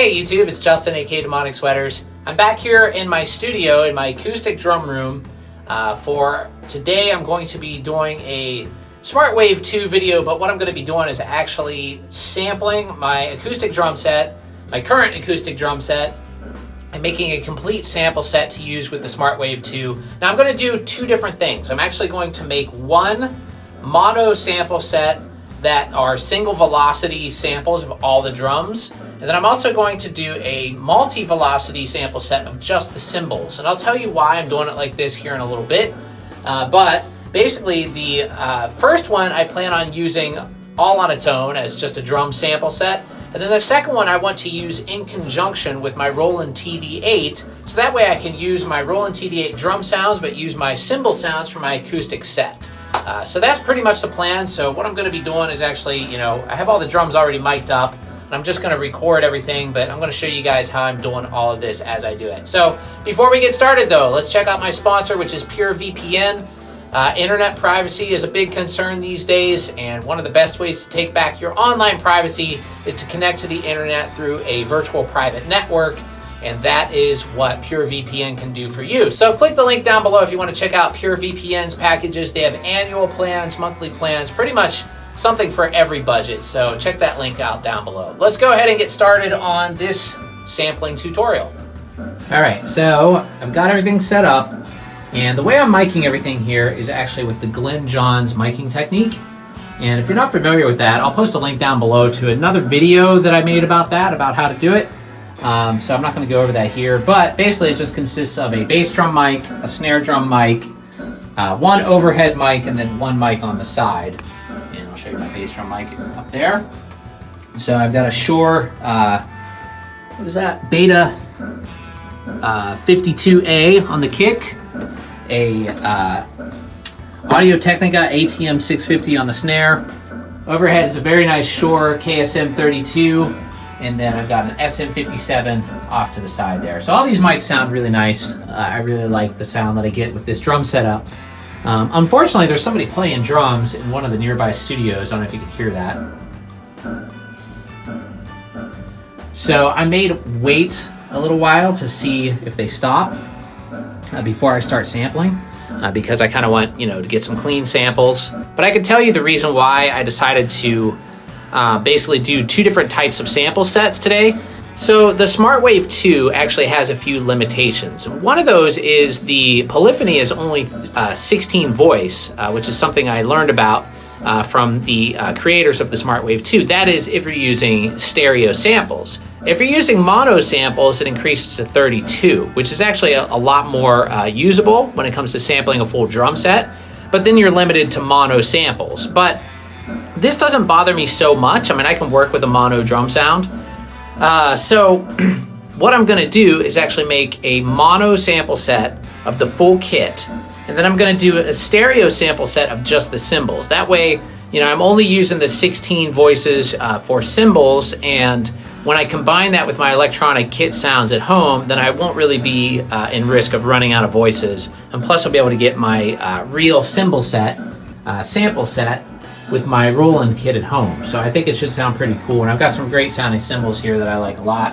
Hey YouTube, it's Justin, aka demonicsweaters. I'm back here in my studio, in my acoustic drum room. For today, I'm going to be doing a SmartWAV 2 video, but what I'm going to be doing is actually sampling my acoustic drum set, my current acoustic drum set, and making a complete sample set to use with the SmartWAV 2. Now I'm going to do two different things. I'm actually going to make one mono sample set that are single velocity samples of all the drums. And then I'm also going to do a multi-velocity sample set of just the cymbals. And I'll tell you why I'm doing it like this here in a little bit. But basically the first one I plan on using all on its own as just a drum sample set. And then the second one I want to use in conjunction with my Roland TD8. So that way I can use my Roland TD8 drum sounds, but use my cymbal sounds for my acoustic set. So that's pretty much the plan. So what I'm going to be doing is actually, I have all the drums already mic'd up, and I'm just going to record everything, but I'm going to show you guys how I'm doing all of this as I do it. So before we get started though, let's check out my sponsor, which is PureVPN. Internet privacy is a big concern these days, and one of the best ways to take back your online privacy is to connect to the internet through a virtual private network. And that is what PureVPN can do for you. So click the link down below if you want to check out PureVPN's packages. They have annual plans, monthly plans, pretty much something for every budget. So check that link out down below. Let's go ahead and get started on this sampling tutorial. All right, so I've got everything set up. And the way I'm miking everything here is actually with the Glenn Johns miking technique. And if you're not familiar with that, I'll post a link down below to another video that I made about that, about how to do it. So I'm not going to go over that here, but basically it just consists of a bass drum mic, a snare drum mic, one overhead mic, and then one mic on the side. And I'll show you my bass drum mic up there. So I've got a Shure, what is that? Beta 52A on the kick, a Audio-Technica ATM 650 on the snare. Overhead is a very nice Shure KSM 32. And then I've got an SM57 off to the side there. So all these mics sound really nice. I really like the sound that I get with this drum setup. Unfortunately, there's somebody playing drums in one of the nearby studios. I don't know if you can hear that. So I made wait a little while to see if they stop before I start sampling. Because I kind of want, to get some clean samples. But I can tell you the reason why I decided to basically do two different types of sample sets today. So the SmartWAV 2 actually has a few limitations. One of those is the polyphony is only 16 voice, which is something I learned about from the creators of the SmartWAV 2. That is if you're using stereo samples. If you're using mono samples, it increases to 32, which is actually a lot more usable when it comes to sampling a full drum set, but then you're limited to mono samples. But this doesn't bother me so much. I mean, I can work with a mono drum sound. So what I'm gonna do is actually make a mono sample set of the full kit, and then I'm gonna do a stereo sample set of just the cymbals. That way, I'm only using the 16 voices for cymbals, and when I combine that with my electronic kit sounds at home, then I won't really be in risk of running out of voices. And plus I'll be able to get my real cymbal set, sample set, with my Roland kit at home. So I think it should sound pretty cool. And I've got some great sounding cymbals here that I like a lot.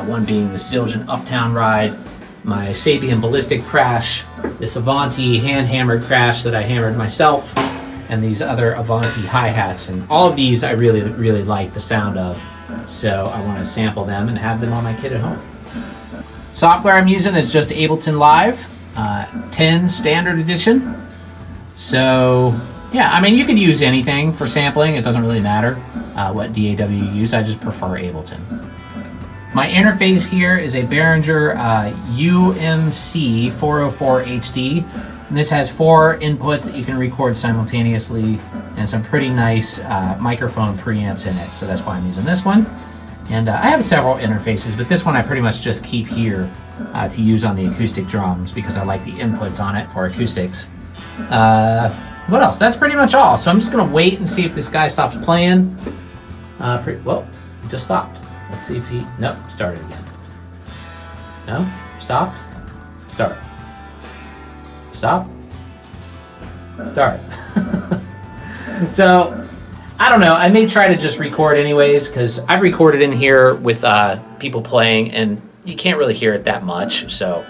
One being the Zildjian Uptown Ride, my Sabian Ballistic Crash, this Avanti hand-hammered crash that I hammered myself, and these other Avanti hi-hats. And all of these I really, really like the sound of. So I want to sample them and have them on my kit at home. Software I'm using is just Ableton Live 10 Standard Edition. So yeah, I mean, you could use anything for sampling. It doesn't really matter what DAW you use. I just prefer Ableton. My interface here is a Behringer UMC 404 HD. And this has 4 inputs that you can record simultaneously and some pretty nice microphone preamps in it. So that's why I'm using this one. And I have several interfaces, but this one I pretty much just keep here to use on the acoustic drums because I like the inputs on it for acoustics. What else? That's pretty much all. So I'm just gonna wait and see if this guy stops playing. Well, he just stopped. Let's see if he, nope, started again. No, stopped, start. Stop, start. So, I don't know, I may try to just record anyways, because I've recorded in here with people playing, and you can't really hear it that much. So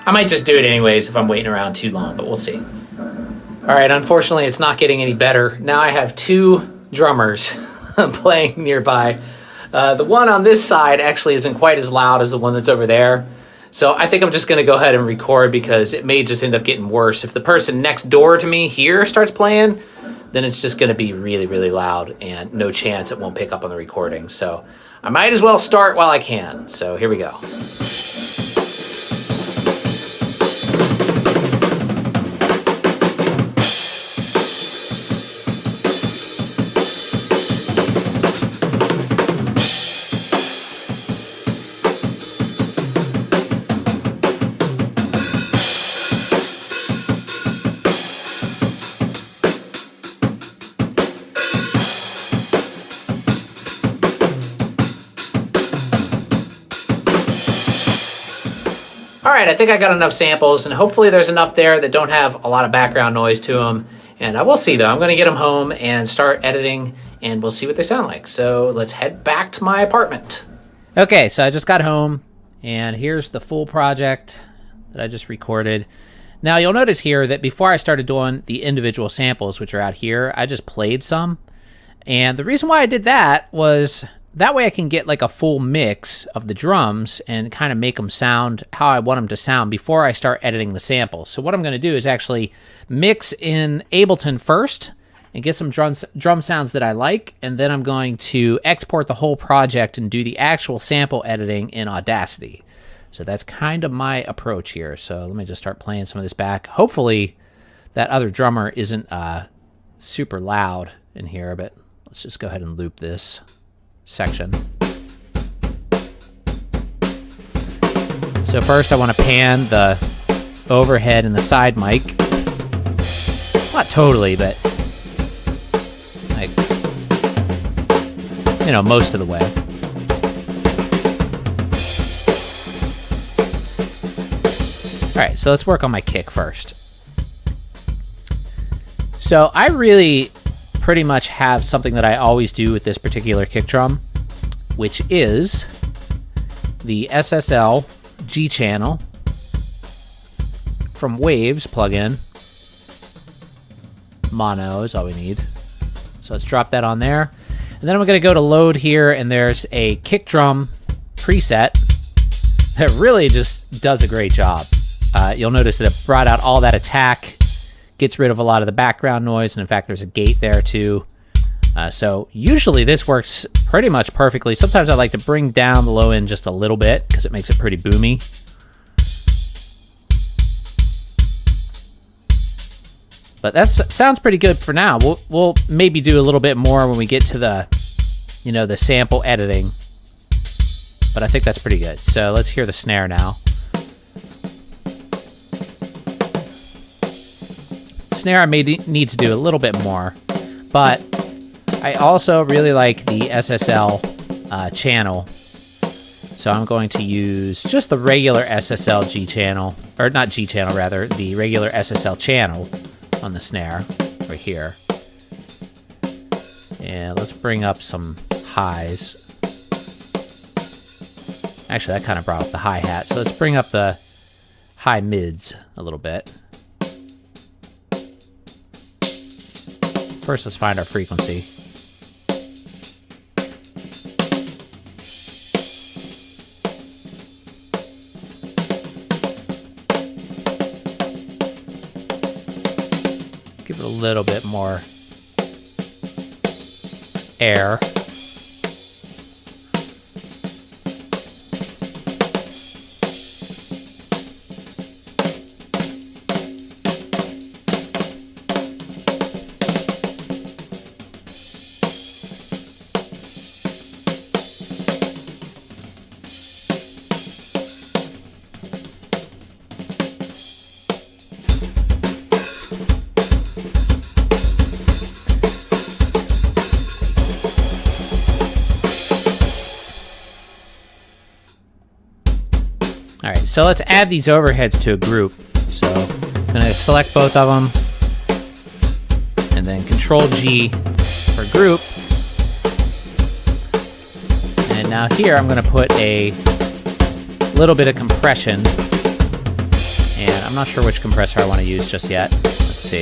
I might just do it anyways if I'm waiting around too long, but we'll see. All right, unfortunately, it's not getting any better. Now I have two drummers playing nearby. The one on this side actually isn't quite as loud as the one that's over there. So I think I'm just going to go ahead and record because it may just end up getting worse. If the person next door to me here starts playing, then it's just going to be really, really loud and no chance it won't pick up on the recording. So I might as well start while I can. So here we go. All right, I think I got enough samples, and hopefully there's enough there that don't have a lot of background noise to them. And I will see, though. I'm going to get them home and start editing, and we'll see what they sound like. So let's head back to my apartment. Okay, so I just got home, and here's the full project that I just recorded. Now, you'll notice here that before I started doing the individual samples, which are out here, I just played some. And the reason why I did that was that way I can get like a full mix of the drums and kind of make them sound how I want them to sound before I start editing the samples. So what I'm going to do is actually mix in Ableton first and get some drum sounds that I like, and then I'm going to export the whole project and do the actual sample editing in Audacity. So that's kind of my approach here. So let me just start playing some of this back. Hopefully that other drummer isn't super loud in here, but let's just go ahead and loop this section. So first I want to pan the overhead and the side mic. Not totally, but like, you know, most of the way. All right, so let's work on my kick first. So I really pretty much have something that I always do with this particular kick drum, which is the SSL G channel from Waves plugin. Mono is all we need. So let's drop that on there. And then I'm going to go to load here, and there's a kick drum preset that really just does a great job. You'll notice that it brought out all that attack, gets rid of a lot of the background noise, and in fact there's a gate there too. So usually this works pretty much perfectly. Sometimes I like to bring down the low end just a little bit because it makes it pretty boomy. But that sounds pretty good for now. We'll maybe do a little bit more when we get to the, you know, the sample editing. But I think that's pretty good. So let's hear the snare now. Snare I may need to do a little bit more, but I also really like the SSL channel, so I'm going to use just the regular SSL G channel, or not G channel rather, the regular SSL channel on the snare right here. And let's bring up some highs. Actually, that kind of brought up the hi-hat, so let's bring up the high mids a little bit. First, let's find our frequency. Give it a little bit more air. All right, so let's add these overheads to a group. So I'm gonna select both of them and then Control G for group. And Now here I'm going to put a little bit of compression, and I'm not sure which compressor I want to use just yet. Let's see.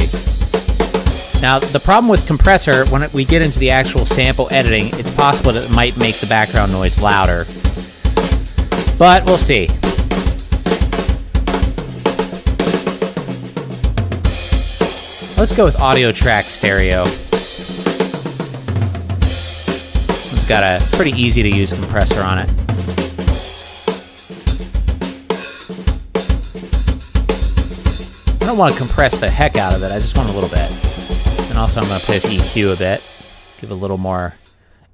Now the problem with compressor, when we get into the actual sample editing, it's possible that it might make the background noise louder, but we'll see. Let's go with audio track stereo. It's got a pretty easy to use compressor on it. I don't want to compress the heck out of it, I just want a little bit. And also I'm going to play with EQ a bit, give it a little more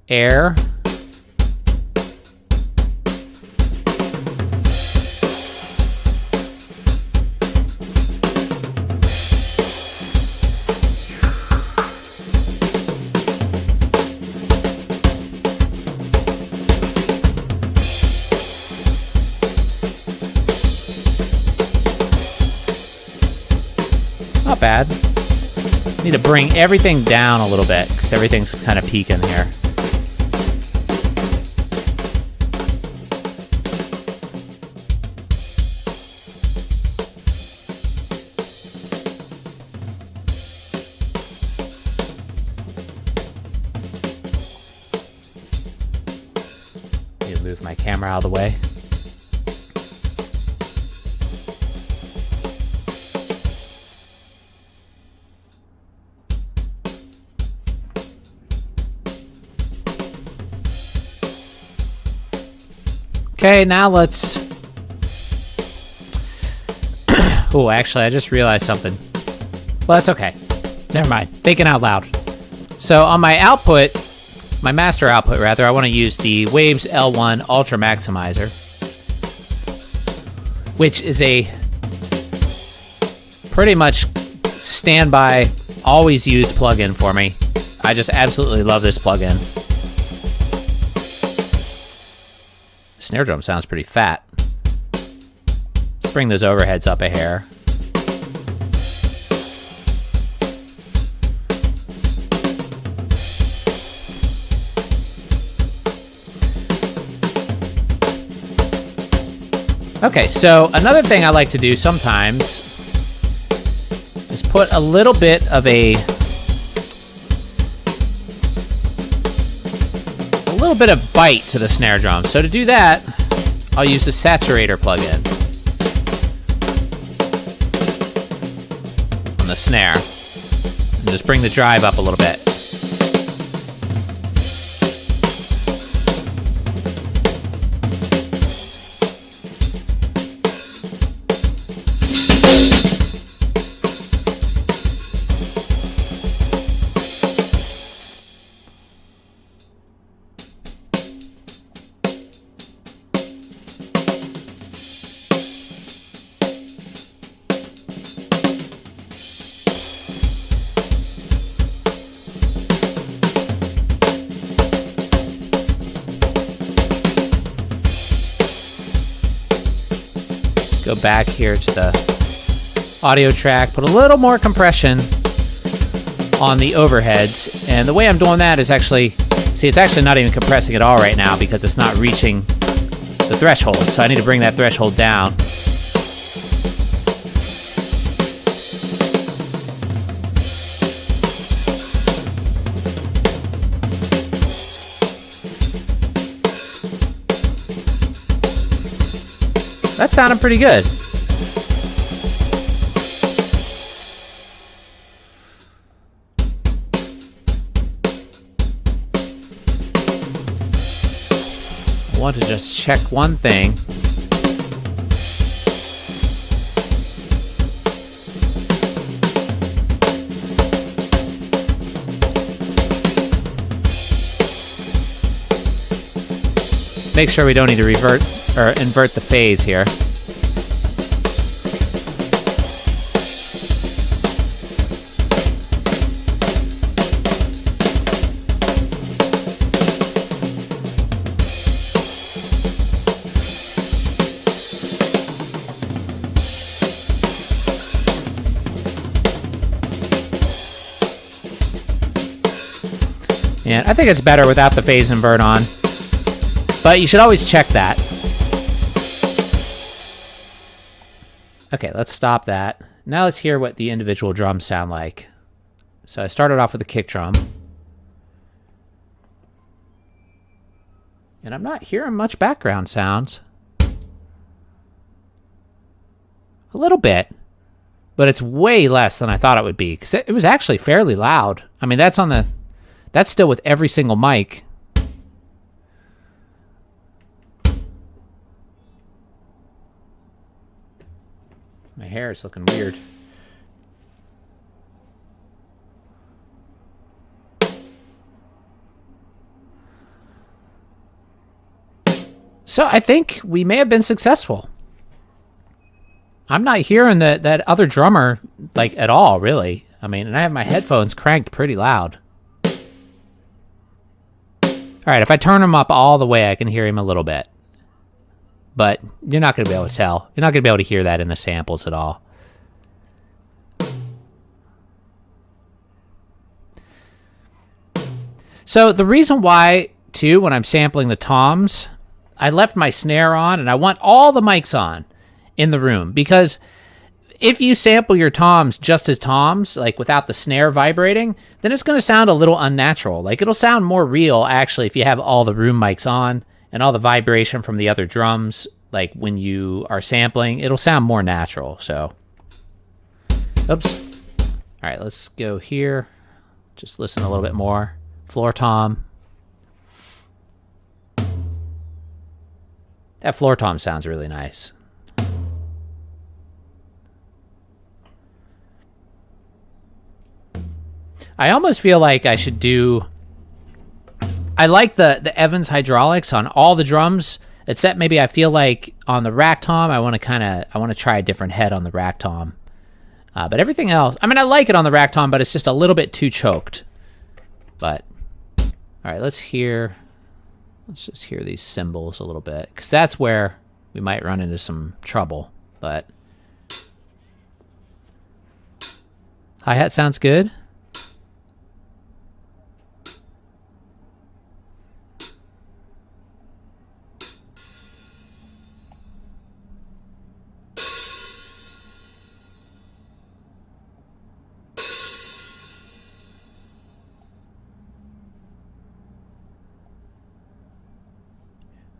air. Not bad. Need to bring everything down a little bit because everything's kind of peaking here. Need to move my camera out of the way. Okay, now let's... Oh, actually, I just realized something. Well, that's okay. Never mind. Thinking out loud. So on my output, my master output, rather, I want to use the Waves L1 Ultra Maximizer, which is a pretty much standby, always used plugin for me. I just absolutely love this plugin. Snare drum sounds pretty fat. Let's bring those overheads up a hair. Okay, so another thing I like to do sometimes is put a little bit of a bite to the snare drum. So to do that, I'll use the saturator plugin on the snare. And just bring the drive up a little bit. Go back here to the audio track, put a little more compression on the overheads. And the way I'm doing that is actually, see, it's actually not even compressing at all right now because it's not reaching the threshold. So I need to bring that threshold down. That sounded pretty good. I want to just check one thing. Make sure we don't need to revert or invert the phase here. And I think it's better without the phase invert on. But you should always check that. Okay, let's stop that. Now let's hear what the individual drums sound like. So I started off with a kick drum. And I'm not hearing much background sounds. A little bit, but it's way less than I thought it would be, because it was actually fairly loud. I mean, that's still with every single mic. My hair is looking weird. So I think we may have been successful. I'm not hearing that other drummer, like, at all, really. I mean, and I have my headphones cranked pretty loud. All right, if I turn them up all the way, I can hear him a little bit. But you're not going to be able to tell. You're not going to be able to hear that in the samples at all. So the reason why, too, when I'm sampling the toms, I left my snare on, and I want all the mics on in the room, because if you sample your toms just as toms, like without the snare vibrating, then it's going to sound a little unnatural. Like, it'll sound more real, actually, if you have all the room mics on and all the vibration from the other drums. Like, when you are sampling, it'll sound more natural. So, oops. All right, let's go here. Just listen a little bit more. Floor tom. That floor tom sounds really nice. I almost feel like I should do... I like the Evans hydraulics on all the drums, except maybe I feel like on the rack tom, I want to try a different head on the rack tom. But everything else, I mean, I like it on the rack tom, but it's just a little bit too choked. But, all right, let's just hear these cymbals a little bit, because that's where we might run into some trouble. But hi-hat sounds good.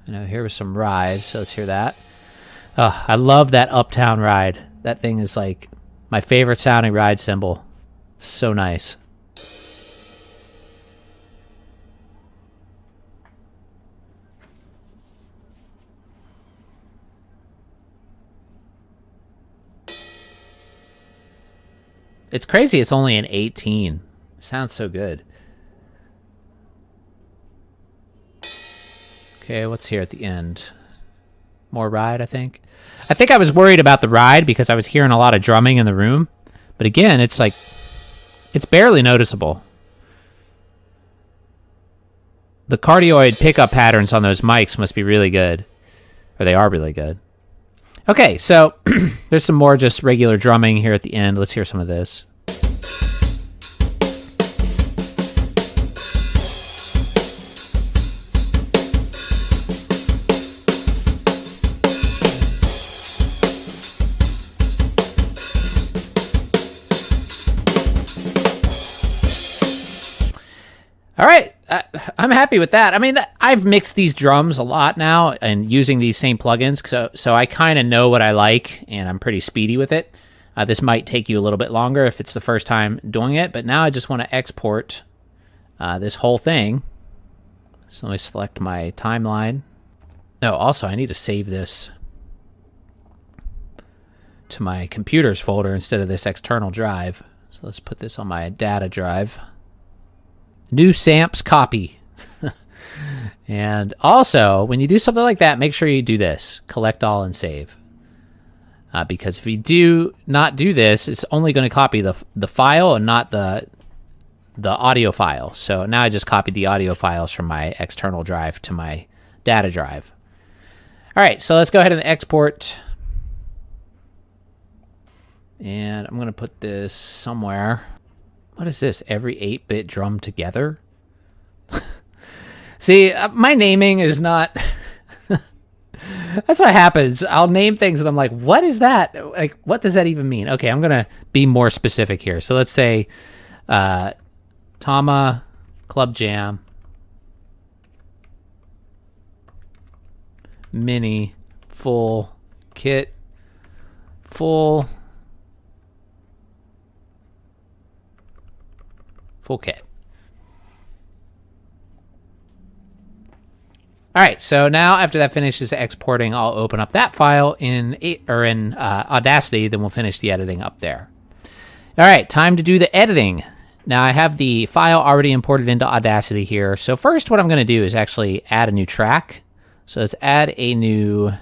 I know here was some ride, so let's hear that. Oh, I love that Uptown ride. That thing is like my favorite sounding ride cymbal. It's so nice. It's crazy it's only an 18. It sounds so good. Okay, what's here at the end? More ride, I think. I think I was worried about the ride because I was hearing a lot of drumming in the room. But again, it's like, it's barely noticeable. The cardioid pickup patterns on those mics must be really good. Or they are really good. Okay, so there's some more just regular drumming here at the end. Let's hear some of this. All right, I'm happy with that. I mean, I've mixed these drums a lot now and using these same plugins, so I kind of know what I like, and I'm pretty speedy with it. This might take you a little bit longer if it's the first time doing it, but now I just want to export this whole thing. So let me select my timeline. No, also, I need to save this to my computers folder instead of this external drive. So let's put this on my data drive. New Samps copy. And also, when you do something like that, make sure you do this. Collect all and save. Because if you do not do this, it's only going to copy the file and not the audio file. So now I just copied the audio files from my external drive to my data drive. All right, so let's go ahead and export. And I'm going to put this somewhere. What is this? Every 8-bit drum together? See, my naming is not That's what happens. I'll name things and I'm like, what is that? Like, what does that even mean? Okay, I'm going to be more specific here. So let's say Tama Club Jam Mini Full Kit Full Kit. All right, so now after that finishes exporting, I'll open up that file in Audacity, then we'll finish the editing up there. All right, time to do the editing. Now I have the file already imported into Audacity here. So first what I'm going to do is actually add a new track. So let's add a new... Well,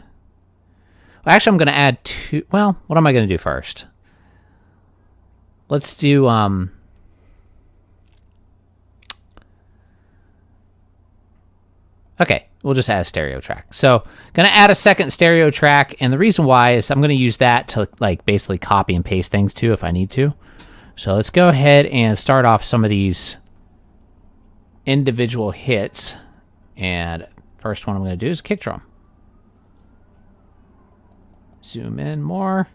actually, I'm going to add two... Well, what am I going to do first? Let's do... Okay, we'll just add a stereo track. So going to add a second stereo track, and the reason why is I'm going to use that to like basically copy and paste things too if I need to. So let's go ahead and start off some of these individual hits. And first one I'm going to do is kick drum. Zoom in more.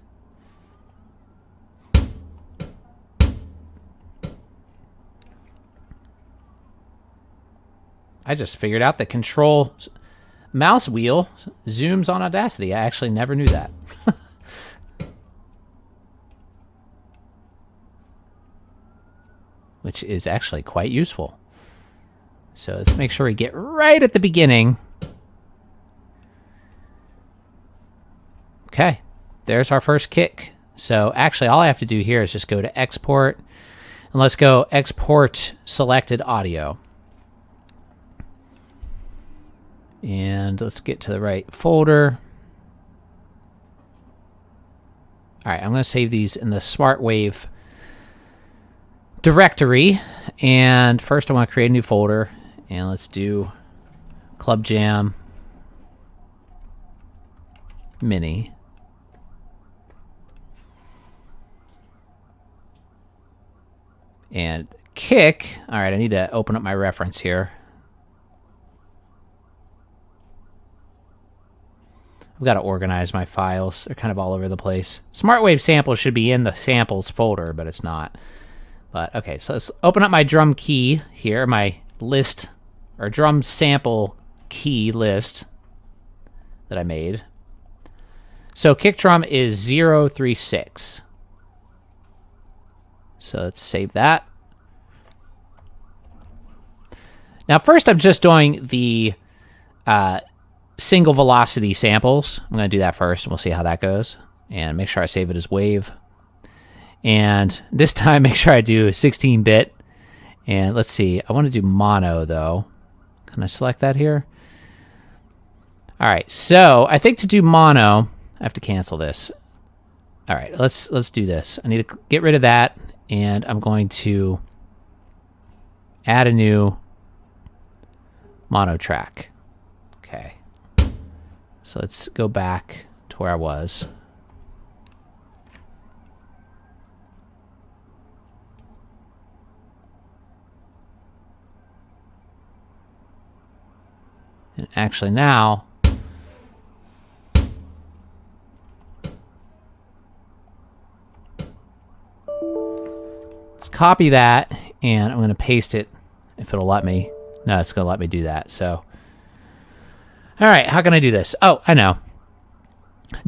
I just figured out that control mouse wheel zooms on Audacity. I actually never knew that. Which is actually quite useful. So let's make sure we get right at the beginning. Okay, there's our first kick. So actually all I have to do here is just go to export, and let's go export selected audio. And let's get to the right folder. All right, I'm going to save these in the SmartWAV directory. And first I want to create a new folder. And let's do Club Jam Mini. And kick. All right, I need to open up my reference here. I've got to organize my files. They're kind of all over the place. SmartWAV samples should be in the samples folder, but it's not. But okay, so let's open up my drum key here, my list, or drum sample key list that I made. So kick drum is 036. So let's save that. Now first I'm just doing the single velocity samples. I'm going to do that first, and we'll see how that goes. And make sure I save it as WAV. And this time, make sure I do 16-bit. And let's see. I want to do mono, though. Can I select that here? All right. So I think to do mono, I have to cancel this. All right. Let's do this. I need to get rid of that, and I'm going to add a new mono track. Okay. So let's go back to where I was. And actually now, let's copy that, and I'm going to paste it if it'll let me. No, it's going to let me do that. So, all right, how can I do this? Oh, I know.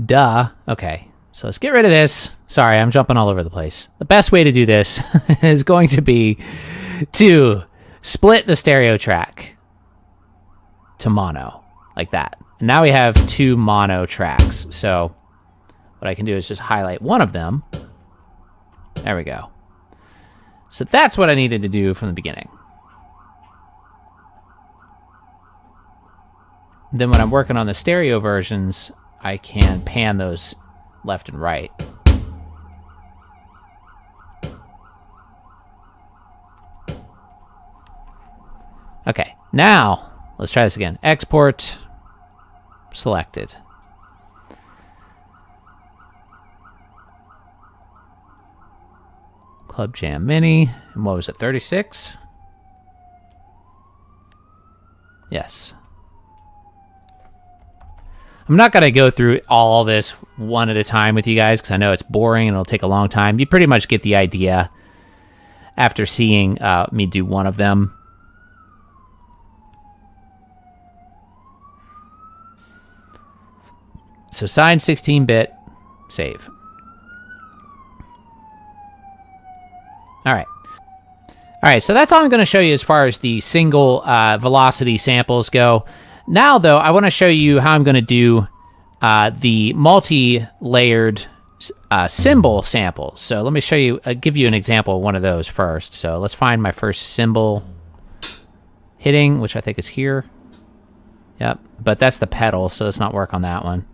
Duh. Okay, so let's get rid of this. Sorry, I'm jumping all over the place. The best way to do this is going to be to split the stereo track to mono, like that. And now we have two mono tracks. So what I can do is just highlight one of them. There we go. So that's what I needed to do from the beginning. Then when I'm working on the stereo versions, I can pan those left and right. Okay, now let's try this again. Export, selected. Club Jam Mini, and what was it, 36? Yes. I'm not going to go through all this one at a time with you guys because I know it's boring and it'll take a long time. You pretty much get the idea after seeing me do one of them. So signed 16-bit, save. All right. All right, so that's all I'm going to show you as far as the single velocity samples go. Now, though, I want to show you how I'm going to do the multi-layered cymbal samples. So let me show you, give you an example of one of those first. So let's find my first cymbal hitting, which I think is here. Yep, but that's the pedal, so let's not work on that one.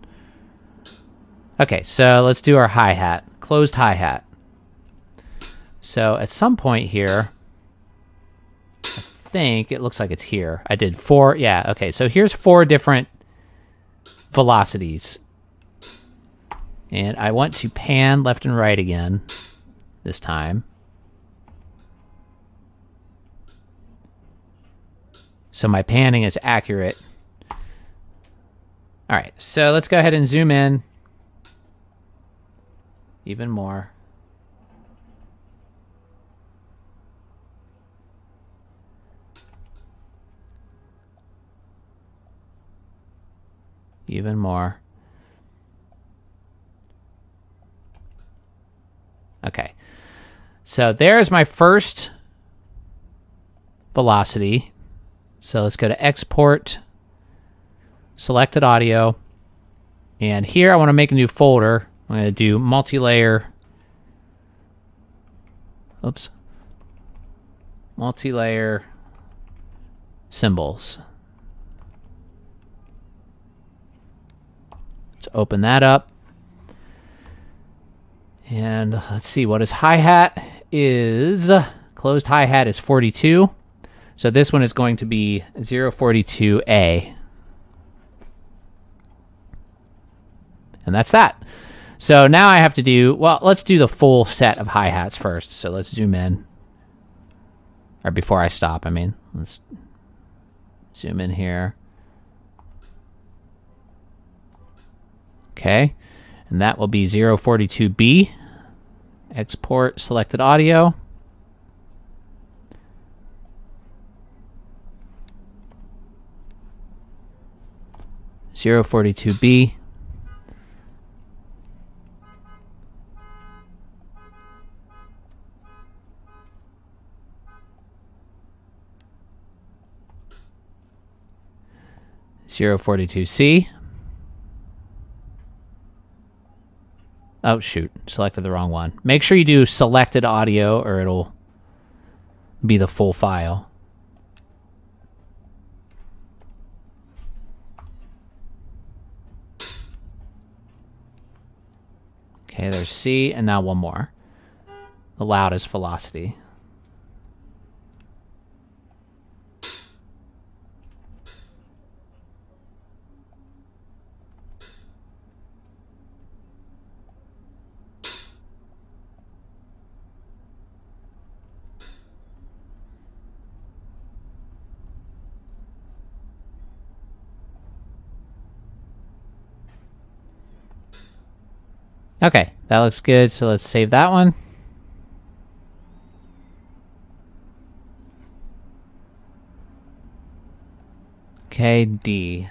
Okay, so let's do our hi-hat, closed hi-hat. So at some point here, I think it looks like it's here. I did 4, yeah, okay, so here's 4 different velocities. And I want to pan left and right again this time. So my panning is accurate. All right, so let's go ahead and zoom in even more. Even more. Okay, so there's my first velocity. So let's go to export, selected audio, and here I want to make a new folder. I'm going to do multi-layer, multi-layer cymbals. Let's open that up. And let's see, what is hi-hat is, closed hi-hat is 42. So this one is going to be 042A. And that's that. So now I have to do, well, let's do the full set of hi-hats first. So let's zoom in. Or before I stop, I mean. Let's zoom in here. Okay. And that will be 042B. Export selected audio. (042B). (042C). Oh, shoot. Selected the wrong one. Make sure you do selected audio or it'll be the full file. Okay, there's C, and now one more. The loudest velocity. Okay, that looks good, so let's save that one. Okay, D.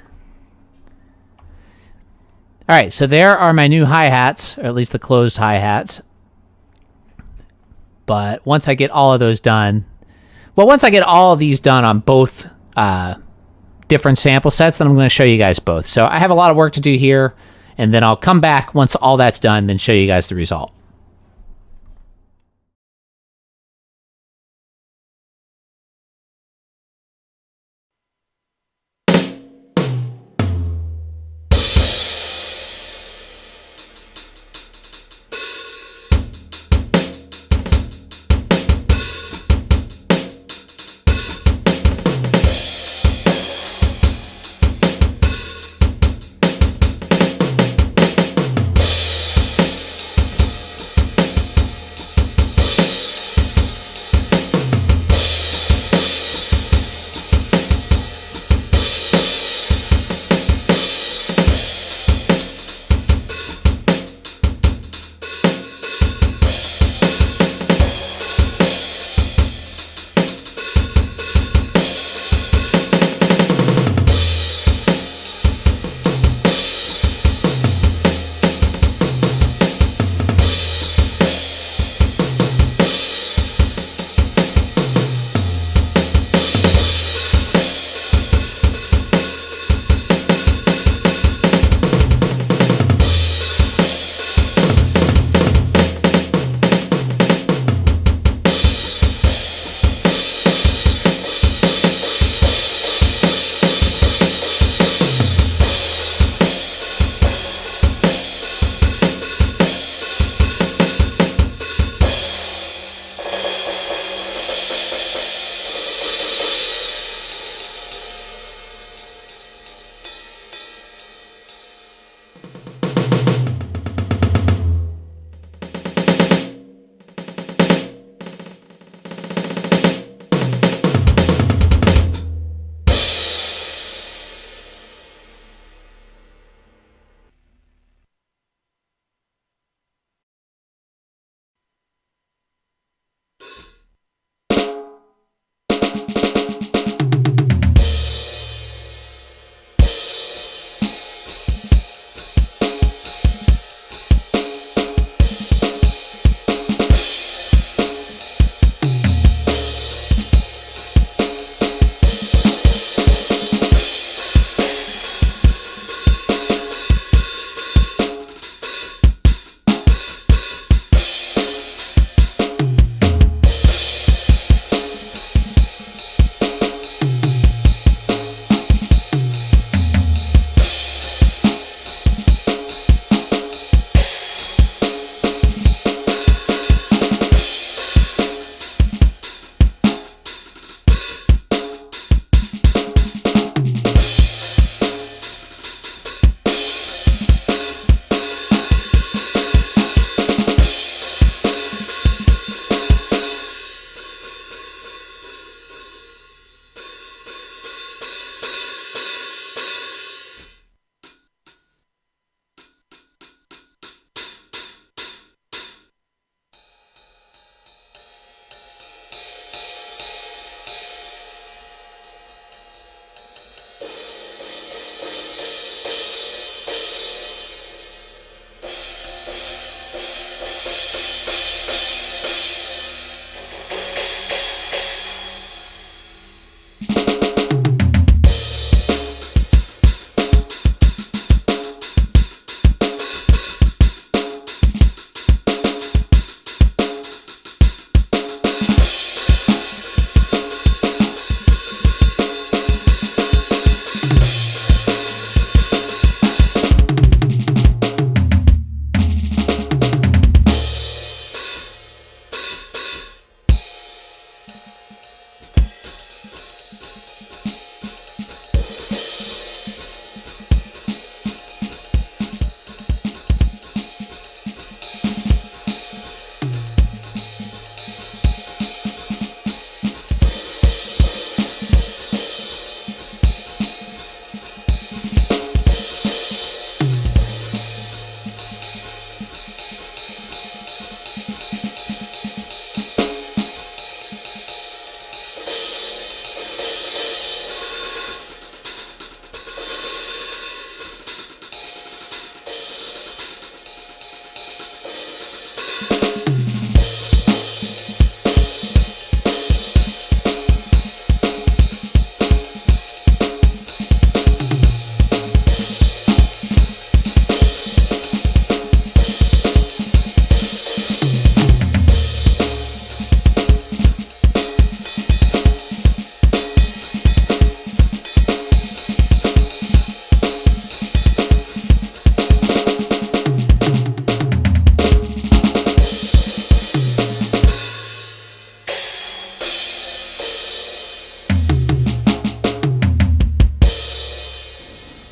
All right, so there are my new hi-hats, or at least the closed hi-hats. But once I get all of those done, well, once I get all of these done on both different sample sets, then I'm going to show you guys both. So I have a lot of work to do here. And then I'll come back once all that's done, then show you guys the result.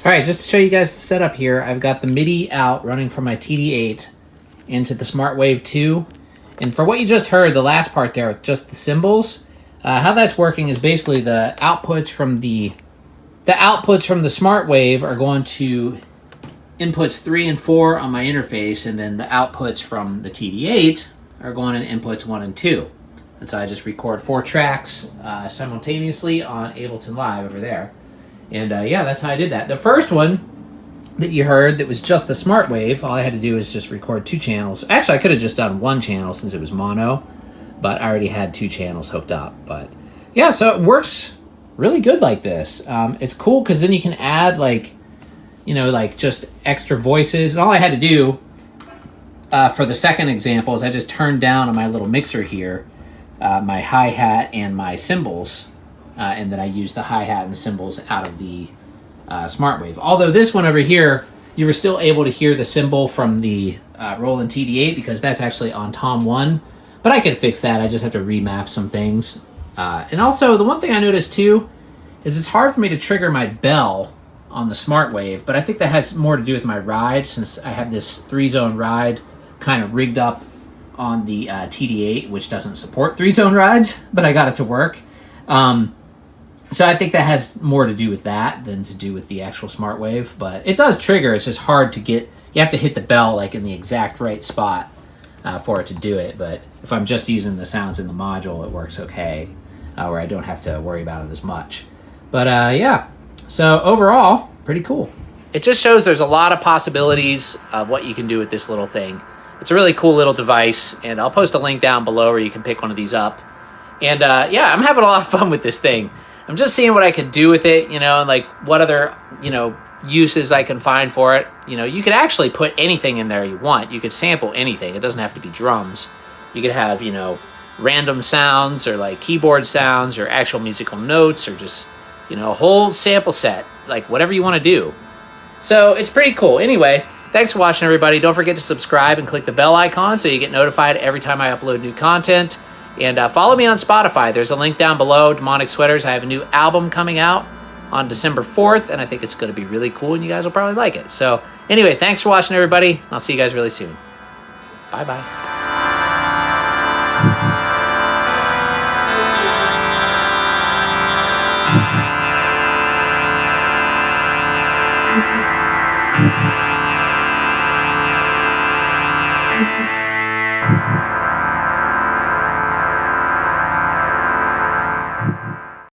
All right, just to show you guys the setup here, I've got the MIDI out running from my TD8 into the SmartWAV 2. And for what you just heard, the last part there with just the cymbals, how that's working is basically the outputs from the SmartWAV are going to inputs 3 and 4 on my interface, and then the outputs from the TD8 are going in inputs 1 and 2. And so I just record 4 tracks simultaneously on Ableton Live over there. And yeah, that's how I did that. The first one that you heard that was just the SmartWAV, all I had to do was just record 2 channels. Actually, I could have just done 1 channel since it was mono, but I already had 2 channels hooked up. But yeah, so it works really good like this. It's cool because then you can add like, you know, like just extra voices. And all I had to do for the second example is I just turned down on my little mixer here my hi-hat and my cymbals. And then I use the hi-hat and cymbals out of the SmartWAV. Although this one over here, you were still able to hear the cymbal from the Roland TD8 because that's actually on Tom 1. But I can fix that. I just have to remap some things. And also, the one thing I noticed too is it's hard for me to trigger my bell on the SmartWAV, but I think that has more to do with my ride, since I have this 3-zone ride kind of rigged up on the TD8, which doesn't support 3-zone rides, but I got it to work. So I think that has more to do with that than to do with the actual SmartWAV, but it does trigger. It's just hard to get. You have to hit the bell like in the exact right spot for it to do it. But if I'm just using the sounds in the module, it works okay, where I don't have to worry about it as much. But yeah, so overall, pretty cool. It just shows there's a lot of possibilities of what you can do with this little thing. It's a really cool little device, and I'll post a link down below where you can pick one of these up. And yeah, I'm having a lot of fun with this thing. I'm just seeing what I could do with it, you know, and like what other, you know, uses I can find for it. You know, you could actually put anything in there you want. You could sample anything. It doesn't have to be drums. You could have, you know, random sounds or like keyboard sounds or actual musical notes or just, you know, a whole sample set, like whatever you want to do. So it's pretty cool. Anyway, thanks for watching, everybody. Don't forget to subscribe and click the bell icon so you get notified every time I upload new content. And follow me on Spotify. There's a link down below, Demonic Sweaters. I have a new album coming out on December 4th, and I think it's going to be really cool, and you guys will probably like it. So anyway, thanks for watching, everybody. I'll see you guys really soon. Bye-bye.